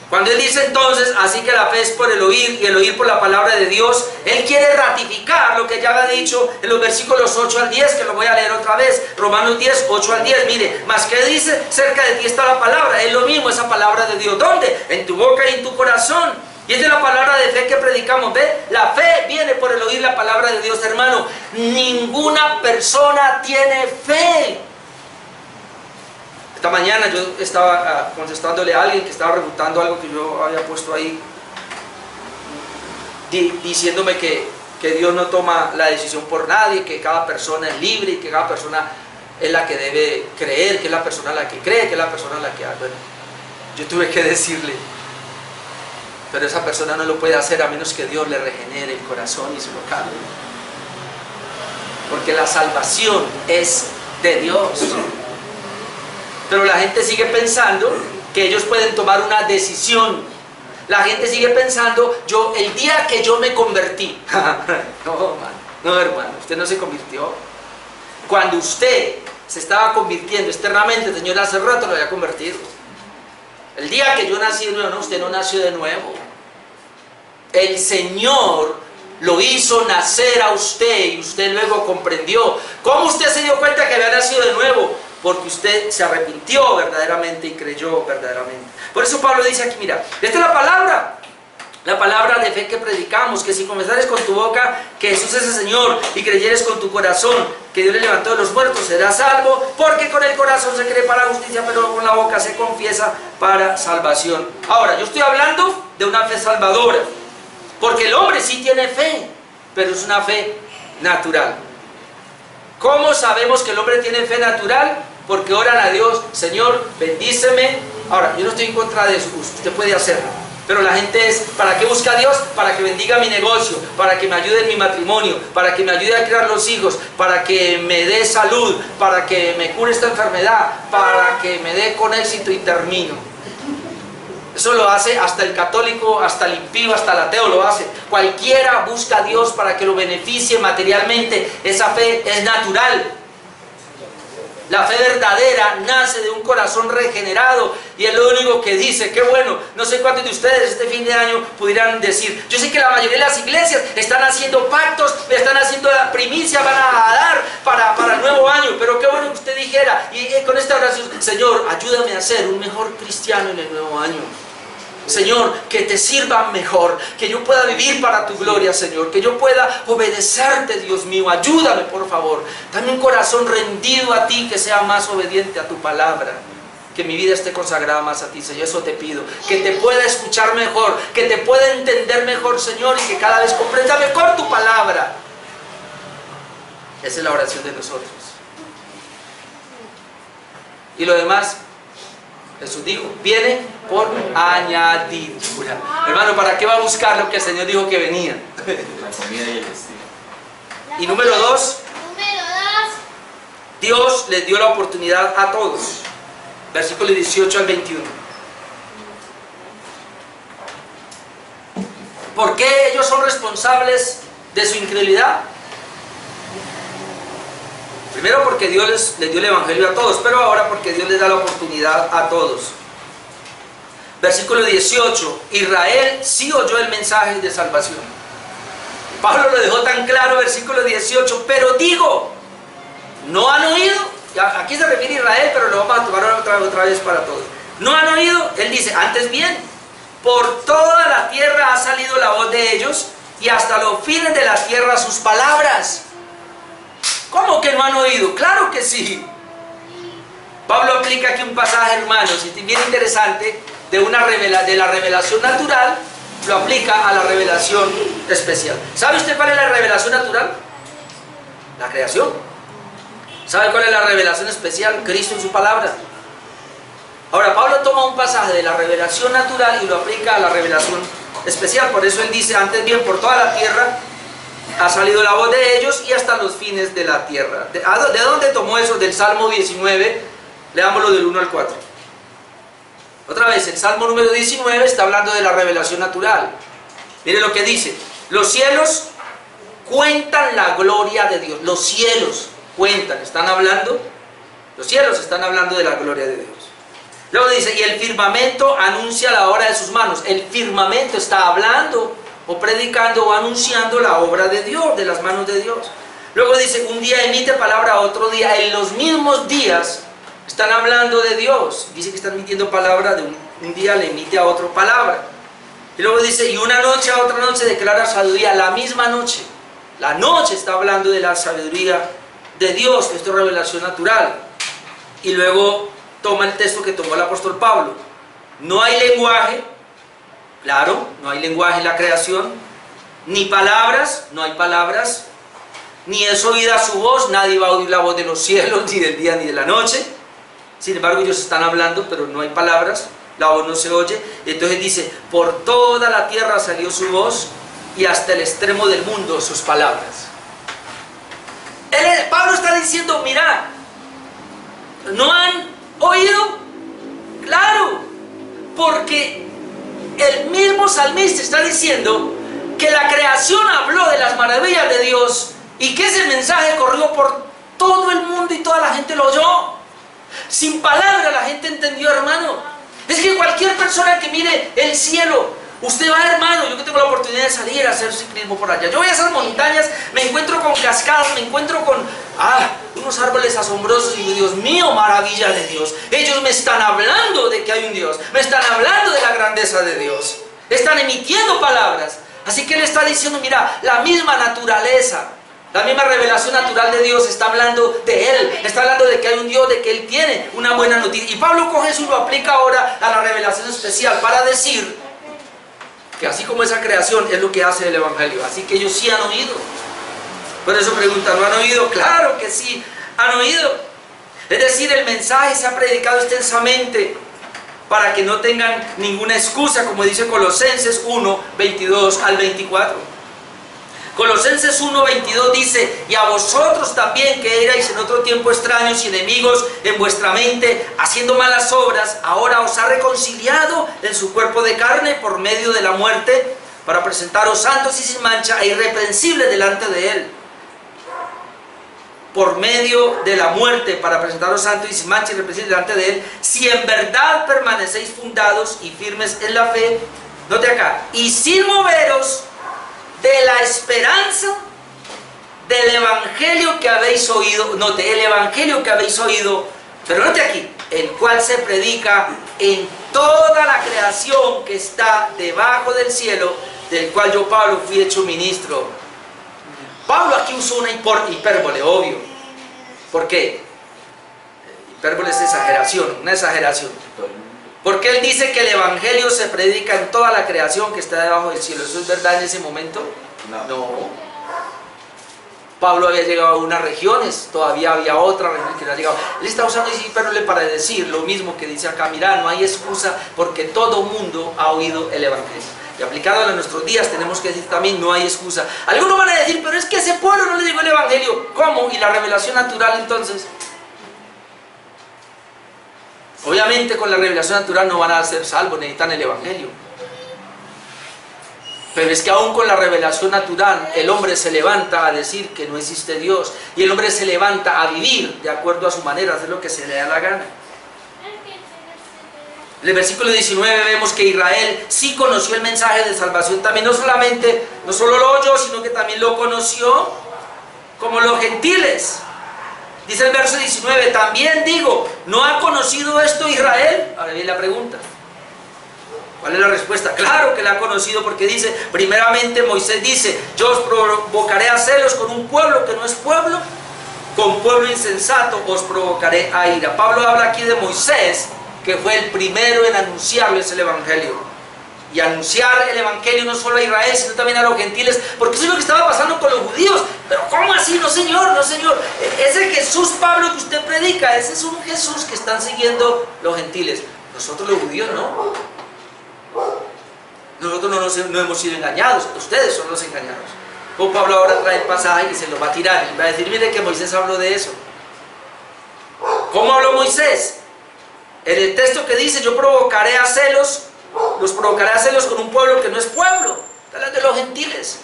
Cuando él dice entonces, así que la fe es por el oír y el oír por la palabra de Dios, él quiere ratificar lo que ya había dicho en los versículos 8 al 10, que lo voy a leer otra vez. Romanos 10, 8 al 10. Mire, más que dice, cerca de ti está la palabra. Es lo mismo, esa palabra de Dios. ¿Dónde? En tu boca y en tu corazón. Y es de la palabra de fe que predicamos. ¿Ve? La fe viene por el oír la palabra de Dios, hermano. Ninguna persona tiene fe. Esta mañana yo estaba contestándole a alguien que estaba refutando algo que yo había puesto ahí, diciéndome que Dios no toma la decisión por nadie, que cada persona es libre y que cada persona es la que debe creer, que es la persona la que cree, que es la persona la que hace. Bueno, yo tuve que decirle, pero esa persona no lo puede hacer a menos que Dios le regenere el corazón y se lo cambie. Porque la salvación es de Dios. Pero la gente sigue pensando que ellos pueden tomar una decisión. La gente sigue pensando, el día que yo me convertí. No, hermano, usted no se convirtió. Cuando usted se estaba convirtiendo externamente, el Señor hace rato lo había convertido. El día que yo nací de nuevo, no, usted no nació de nuevo. El Señor lo hizo nacer a usted y usted luego comprendió. ¿Cómo usted se dio cuenta que había nacido de nuevo? Porque usted se arrepintió verdaderamente y creyó verdaderamente. Por eso Pablo dice aquí, mira, esta es la palabra de fe que predicamos, que si confesares con tu boca que Jesús es el Señor y creyeres con tu corazón que Dios le levantó de los muertos, serás salvo, porque con el corazón se cree para justicia, pero con la boca se confiesa para salvación. Ahora, yo estoy hablando de una fe salvadora, porque el hombre sí tiene fe, pero es una fe natural. ¿Cómo sabemos que el hombre tiene fe natural? Porque oran a Dios, Señor, bendíceme. Ahora, yo no estoy en contra de eso, usted puede hacerlo. Pero la gente es, ¿para qué busca a Dios? Para que bendiga mi negocio, para que me ayude en mi matrimonio, para que me ayude a criar los hijos, para que me dé salud, para que me cure esta enfermedad, para que me dé con éxito y termino. Eso lo hace hasta el católico, hasta el impío, hasta el ateo lo hace. Cualquiera busca a Dios para que lo beneficie materialmente. Esa fe es natural. La fe verdadera nace de un corazón regenerado y es lo único que dice. Qué bueno, no sé cuántos de ustedes este fin de año pudieran decir. Yo sé que la mayoría de las iglesias están haciendo pactos, están haciendo la primicia, van a dar para el nuevo año. Pero qué bueno que usted dijera, y con esta oración, Señor, ayúdame a ser un mejor cristiano en el nuevo año. Señor, que te sirva mejor, que yo pueda vivir para tu gloria, Señor, que yo pueda obedecerte, Dios mío, ayúdame por favor, dame un corazón rendido a ti, que sea más obediente a tu palabra, que mi vida esté consagrada más a ti, Señor, eso te pido, que te pueda escuchar mejor, que te pueda entender mejor, Señor, y que cada vez comprenda mejor tu palabra. Esa es la oración de nosotros. Y lo demás, Jesús dijo, viene por añadidura. Hermano, ¿para qué va a buscar lo que el Señor dijo que venía? La comida y el vestido. Y número dos, Dios les dio la oportunidad a todos. Versículos 18 al 21. ¿Por qué ellos son responsables de su incredulidad? Primero porque Dios les dio el Evangelio a todos, pero ahora porque Dios les da la oportunidad a todos. Versículo 18, Israel sí oyó el mensaje de salvación. Pablo lo dejó tan claro, versículo 18, pero digo, ¿no han oído? Aquí se refiere a Israel, pero lo vamos a tomar otra vez para todos. ¿No han oído? Él dice, antes bien, por toda la tierra ha salido la voz de ellos y hasta los fines de la tierra sus palabras. ¿Cómo que no han oído? Claro que sí. Pablo aplica aquí un pasaje, hermanos, y bien interesante, de la revelación natural, lo aplica a la revelación especial. ¿Sabe usted cuál es la revelación natural? La creación. ¿Sabe cuál es la revelación especial? Cristo en su palabra. Ahora, Pablo toma un pasaje de la revelación natural y lo aplica a la revelación especial. Por eso él dice, antes bien, por toda la tierra ha salido la voz de ellos y hasta los fines de la tierra. ¿De dónde tomó eso? Del Salmo 19, leámoslo del 1 al 4. Otra vez, el Salmo número 19 está hablando de la revelación natural. Mire lo que dice, los cielos cuentan la gloria de Dios. Los cielos cuentan, están hablando, los cielos están hablando de la gloria de Dios. Luego dice, y el firmamento anuncia la obra de sus manos. El firmamento está hablando o predicando o anunciando la obra de Dios, de las manos de Dios. Luego dice, un día emite palabra a otro día. En los mismos días están hablando de Dios. Dice que están emitiendo palabra, de un día le emite a otro palabra. Y luego dice, y una noche a otra noche declara sabiduría. La misma noche, la noche está hablando de la sabiduría de Dios. Esto es revelación natural. Y luego toma el texto que tomó el apóstol Pablo. No hay lenguaje, claro, no hay lenguaje en la creación, ni palabras, no hay palabras, ni es oída su voz, nadie va a oír la voz de los cielos, ni del día ni de la noche. Sin embargo, ellos están hablando, pero no hay palabras, la voz no se oye. Entonces dice, por toda la tierra salió su voz, y hasta el extremo del mundo sus palabras. Pablo está diciendo, mira, ¿no han oído? Claro, porque el mismo salmista está diciendo que la creación habló de las maravillas de Dios y que ese mensaje corrió por todo el mundo y toda la gente lo oyó. Sin palabra la gente entendió, hermano. Es que cualquier persona que mire el cielo, usted va, hermano, yo que tengo la oportunidad de salir a hacer ciclismo por allá, yo voy a esas montañas, me encuentro con cascadas, me encuentro con unos árboles asombrosos y digo, Dios mío, maravilla de Dios. Ellos me están hablando de que hay un Dios, me están hablando de la grandeza de Dios, están emitiendo palabras. Así que él está diciendo, mira, la misma naturaleza, la misma revelación natural de Dios está hablando de Él, está hablando de que hay un Dios, de que Él tiene una buena noticia. Y Pablo coge eso y lo aplica ahora a la revelación especial para decir que así como esa creación es lo que hace el Evangelio. Así que ellos sí han oído. Por eso preguntan, ¿no han oído? Claro que sí, han oído. Es decir, el mensaje se ha predicado extensamente para que no tengan ninguna excusa, como dice Colosenses 1, 22 al 24. Colosenses 1, 22 dice, y a vosotros también que erais en otro tiempo extraños y enemigos en vuestra mente, haciendo malas obras, ahora os ha reconciliado en su cuerpo de carne por medio de la muerte, para presentaros santos y sin mancha e irreprensibles delante de Él. Por medio de la muerte, para presentaros santos y sin mancha y irreprensibles delante de Él, si en verdad permanecéis fundados y firmes en la fe, note acá, y sin moveros de la esperanza del evangelio que habéis oído, note, el evangelio que habéis oído, pero note aquí, el cual se predica en toda la creación que está debajo del cielo, del cual yo, Pablo, fui hecho ministro. Pablo aquí usó una hipérbole, obvio. ¿Por qué? Hipérbole es exageración, una exageración. Porque él dice que el evangelio se predica en toda la creación que está debajo del cielo. ¿Eso es verdad en ese momento? No. Pablo había llegado a unas regiones, todavía había otra región que no ha llegado. Él está usando ese hipérbole para decir lo mismo que dice acá. Mirá, no hay excusa porque todo mundo ha oído el evangelio. Y aplicado a nuestros días tenemos que decir también no hay excusa. Algunos van a decir, pero es que a ese pueblo no le llegó el evangelio. ¿Cómo? ¿Y la revelación natural entonces? Obviamente con la revelación natural no van a ser salvos, necesitan el evangelio. Pero es que aún con la revelación natural el hombre se levanta a decir que no existe Dios. Y el hombre se levanta a vivir de acuerdo a su manera, a hacer lo que se le da la gana. En el versículo 19 vemos que Israel sí conoció el mensaje de salvación también. No solo lo oyó, sino que también lo conoció como los gentiles. Dice el verso 19, también digo, ¿no ha conocido esto Israel? Ahora viene la pregunta. ¿Cuál es la respuesta? Claro que la ha conocido, porque dice, primeramente Moisés dice, yo os provocaré a celos con un pueblo que no es pueblo, con pueblo insensato os provocaré a ira. Pablo habla aquí de Moisés, que fue el primero en anunciarles el evangelio. Y anunciar el evangelio no solo a Israel, sino también a los gentiles, porque eso es lo que estaba pasando con los judíos. Pero ¿cómo así? No señor, no señor. Ese Jesús, Pablo, que usted predica, ese es un Jesús que están siguiendo los gentiles. Nosotros los judíos no. Nosotros no hemos sido engañados, ustedes son los engañados. Como Pablo ahora trae el pasaje y se lo va a tirar y va a decir, mire que Moisés habló de eso. ¿Cómo habló Moisés? En el texto que dice, yo provocaré a celos, los provocaré a celos con un pueblo que no es pueblo. Está hablando de los gentiles.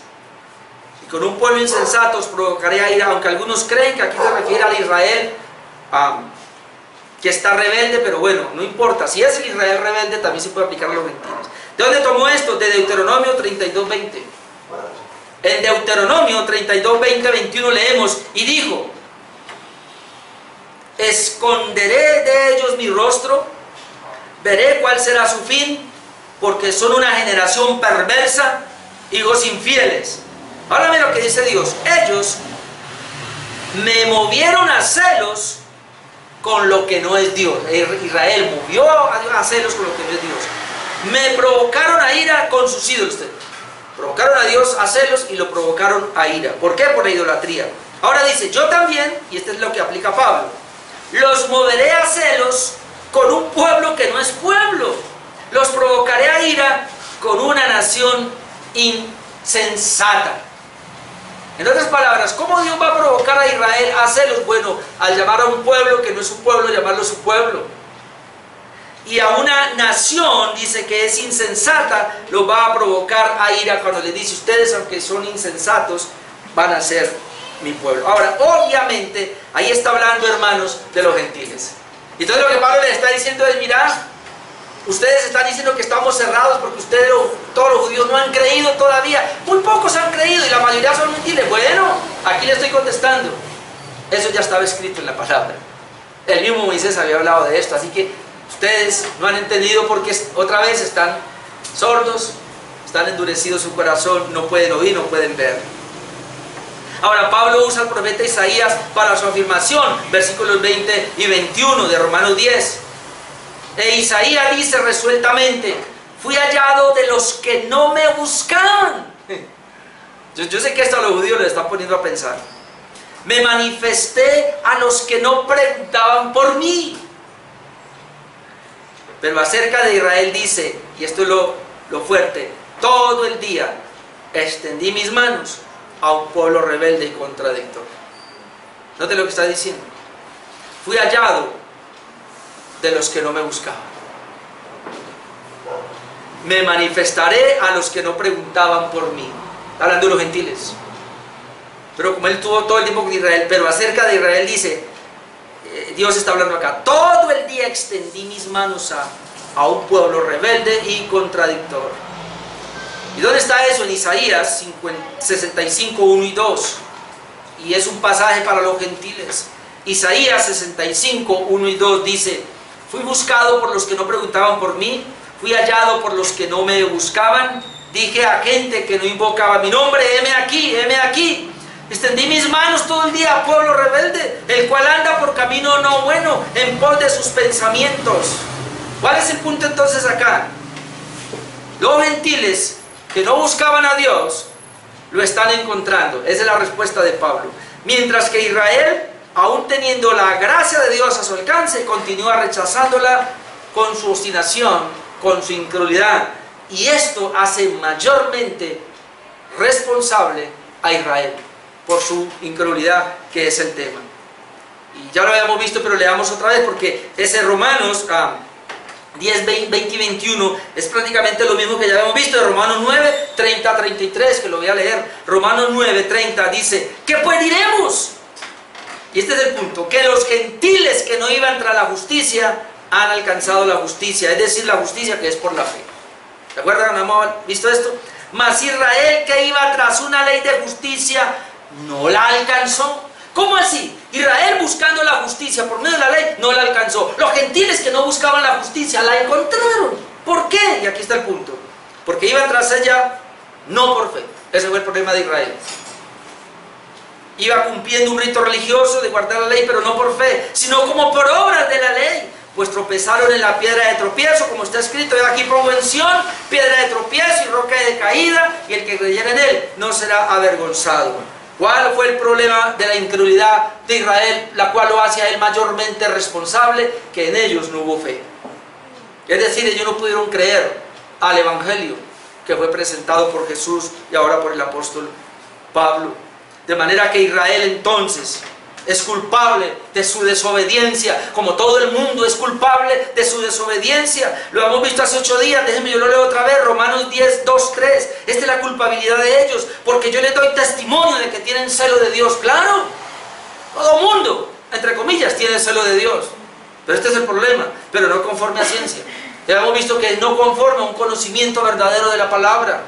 con un pueblo insensato os provocaré a ira, aunque algunos creen que aquí se refiere al Israel que está rebelde, pero bueno, no importa, si es el Israel rebelde también se puede aplicar a los gentiles. ¿De dónde tomó esto? De Deuteronomio 32:20. En Deuteronomio 32:20, 21 leemos, y dijo, esconderé de ellos mi rostro, veré cuál será su fin, porque son una generación perversa, hijos infieles. Ahora mira lo que dice Dios, ellos me movieron a celos con lo que no es Dios. Israel movió a Dios a celos con lo que no es Dios. Me provocaron a ira con sus ídolos. Provocaron a Dios a celos y lo provocaron a ira. ¿Por qué? Por la idolatría. Ahora dice, yo también, y esto es lo que aplica Pablo, los moveré a celos con un pueblo que no es pueblo. Los provocaré a ira con una nación insensata. En otras palabras, ¿cómo Dios va a provocar a Israel a celos? Bueno, al llamar a un pueblo que no es un pueblo, llamarlo su pueblo. Y a una nación, dice que es insensata, lo va a provocar a ira cuando le dice, ustedes aunque son insensatos, van a ser mi pueblo. Ahora, obviamente, ahí está hablando, hermanos, de los gentiles. Y entonces lo que Pablo les está diciendo es, mirad, ustedes están diciendo que estamos cerrados porque ustedes, todos los judíos, no han creído todavía. Muy pocos han creído y la mayoría son gentiles. Bueno, aquí le estoy contestando. Eso ya estaba escrito en la palabra. El mismo Moisés había hablado de esto, así que ustedes no han entendido porque otra vez están sordos, están endurecidos su corazón, no pueden oír, no pueden ver. Ahora Pablo usa al profeta Isaías para su afirmación, versículos 20 y 21 de Romanos 10. E Isaías dice resueltamente, fui hallado de los que no me buscaban. Yo sé que esto a los judíos les está poniendo a pensar. Me manifesté a los que no preguntaban por mí. Pero acerca de Israel dice, y esto es lo fuerte, todo el día extendí mis manos a un pueblo rebelde y contradictor. Note lo que está diciendo. Fui hallado de los que no me buscaban. Me manifestaré a los que no preguntaban por mí. Está hablando de los gentiles. Pero como él tuvo todo el tiempo con Israel, pero acerca de Israel dice, Dios está hablando acá, todo el día extendí mis manos a un pueblo rebelde y contradictor. ¿Y dónde está eso? En Isaías 65, 1 y 2. Y es un pasaje para los gentiles. Isaías 65, 1 y 2 dice, fui buscado por los que no preguntaban por mí, fui hallado por los que no me buscaban, dije a gente que no invocaba mi nombre, heme aquí, heme aquí. Extendí mis manos todo el día a pueblo rebelde, el cual anda por camino no bueno, en pos de sus pensamientos. ¿Cuál es el punto entonces acá? Los gentiles que no buscaban a Dios, lo están encontrando. Esa es la respuesta de Pablo. Mientras que Israel, aún teniendo la gracia de Dios a su alcance, continúa rechazándola con su obstinación, con su incredulidad. Y esto hace mayormente responsable a Israel por su incredulidad, que es el tema. Y ya lo habíamos visto, pero leamos otra vez, porque ese Romanos 10, 20 y 21 es prácticamente lo mismo que ya habíamos visto de Romanos 9, 30 a 33, que lo voy a leer. Romanos 9, 30 dice, ¿qué pues diremos? Y este es el punto, que los gentiles que no iban tras la justicia han alcanzado la justicia, es decir, la justicia que es por la fe. ¿Se acuerdan? ¿Hemos visto esto? Mas Israel, que iba tras una ley de justicia, no la alcanzó. ¿Cómo así? Israel buscando la justicia por medio de la ley no la alcanzó. Los gentiles que no buscaban la justicia la encontraron. ¿Por qué? Y aquí está el punto. Porque iban tras ella no por fe. Ese fue el problema de Israel. Iba cumpliendo un rito religioso de guardar la ley, pero no por fe, sino como por obras de la ley. Pues tropezaron en la piedra de tropiezo, como está escrito, y aquí pongo en Sión piedra de tropiezo y roca de caída, y el que creyera en él no será avergonzado. ¿Cuál fue el problema de la incredulidad de Israel, la cual lo hace a él mayormente responsable? Que en ellos no hubo fe. Es decir, ellos no pudieron creer al Evangelio que fue presentado por Jesús y ahora por el apóstol Pablo. De manera que Israel entonces es culpable de su desobediencia, como todo el mundo es culpable de su desobediencia. Lo hemos visto hace 8 días, déjenme yo lo leo otra vez, Romanos 10, 2, 3. Esta es la culpabilidad de ellos, porque yo les doy testimonio de que tienen celo de Dios. Claro, todo mundo, entre comillas, tiene celo de Dios, pero este es el problema, pero no conforme a ciencia. Ya hemos visto que no conforme a un conocimiento verdadero de la palabra.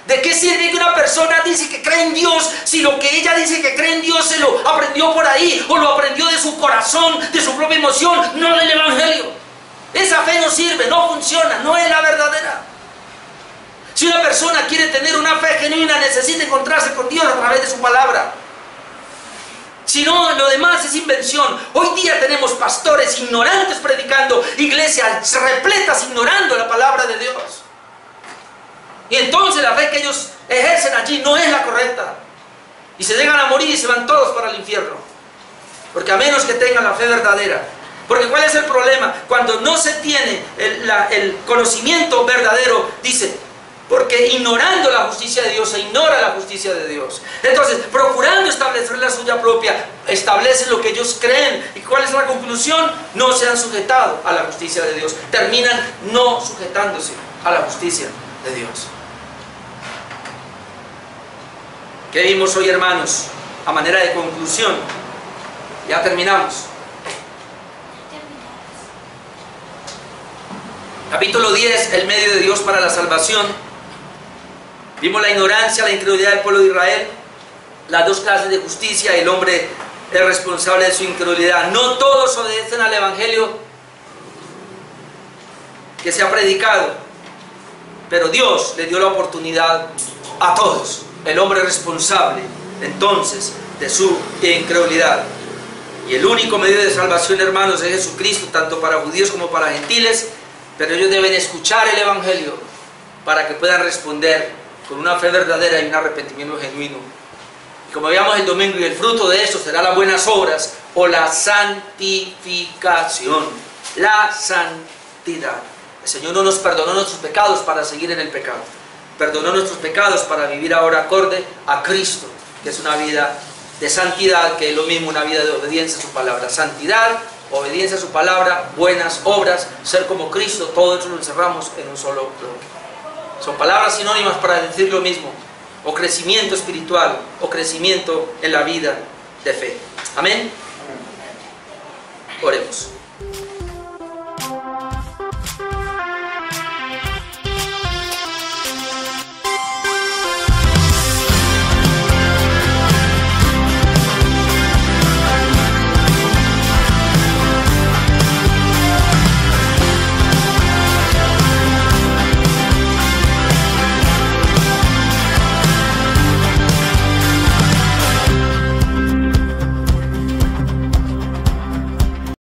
¿De qué sirve que una persona dice que cree en Dios si lo que ella dice que cree en Dios se lo aprendió por ahí o lo aprendió de su corazón, de su propia emoción, no del Evangelio? Esa fe no sirve, no funciona, no es la verdadera. Si una persona quiere tener una fe genuina, necesita encontrarse con Dios a través de su palabra. Si no, lo demás es invención. Hoy día tenemos pastores ignorantes predicando, iglesias repletas ignorando la palabra de Dios. Y entonces la fe que ellos ejercen allí no es la correcta. Y se llegan a morir y se van todos para el infierno. Porque a menos que tengan la fe verdadera. Porque ¿cuál es el problema? Cuando no se tiene el conocimiento verdadero, dice, porque ignorando la justicia de Dios se ignora la justicia de Dios. Entonces, procurando establecer la suya propia, establecen lo que ellos creen. ¿Y cuál es la conclusión? No se han sujetado a la justicia de Dios. Terminan no sujetándose a la justicia de Dios. ¿Qué vimos hoy, hermanos? A manera de conclusión, ya terminamos. Capítulo 10, el medio de Dios para la salvación. Vimos la ignorancia, la incredulidad del pueblo de Israel, las dos clases de justicia, el hombre es responsable de su incredulidad. No todos obedecen al Evangelio que se ha predicado, pero Dios le dio la oportunidad a todos. El hombre es responsable entonces de su incredulidad. Y el único medio de salvación, hermanos, es Jesucristo, tanto para judíos como para gentiles, pero ellos deben escuchar el Evangelio para que puedan responder con una fe verdadera y un arrepentimiento genuino. Y como veíamos el domingo, y el fruto de eso será las buenas obras o la santificación, la santidad. El Señor no nos perdonó nuestros pecados para seguir en el pecado. Perdonó nuestros pecados para vivir ahora acorde a Cristo, que es una vida de santidad, que es lo mismo una vida de obediencia a su palabra. Santidad, obediencia a su palabra, buenas obras, ser como Cristo, todo eso lo encerramos en un solo bloque. Son palabras sinónimas para decir lo mismo, o crecimiento espiritual, o crecimiento en la vida de fe. Amén. Oremos.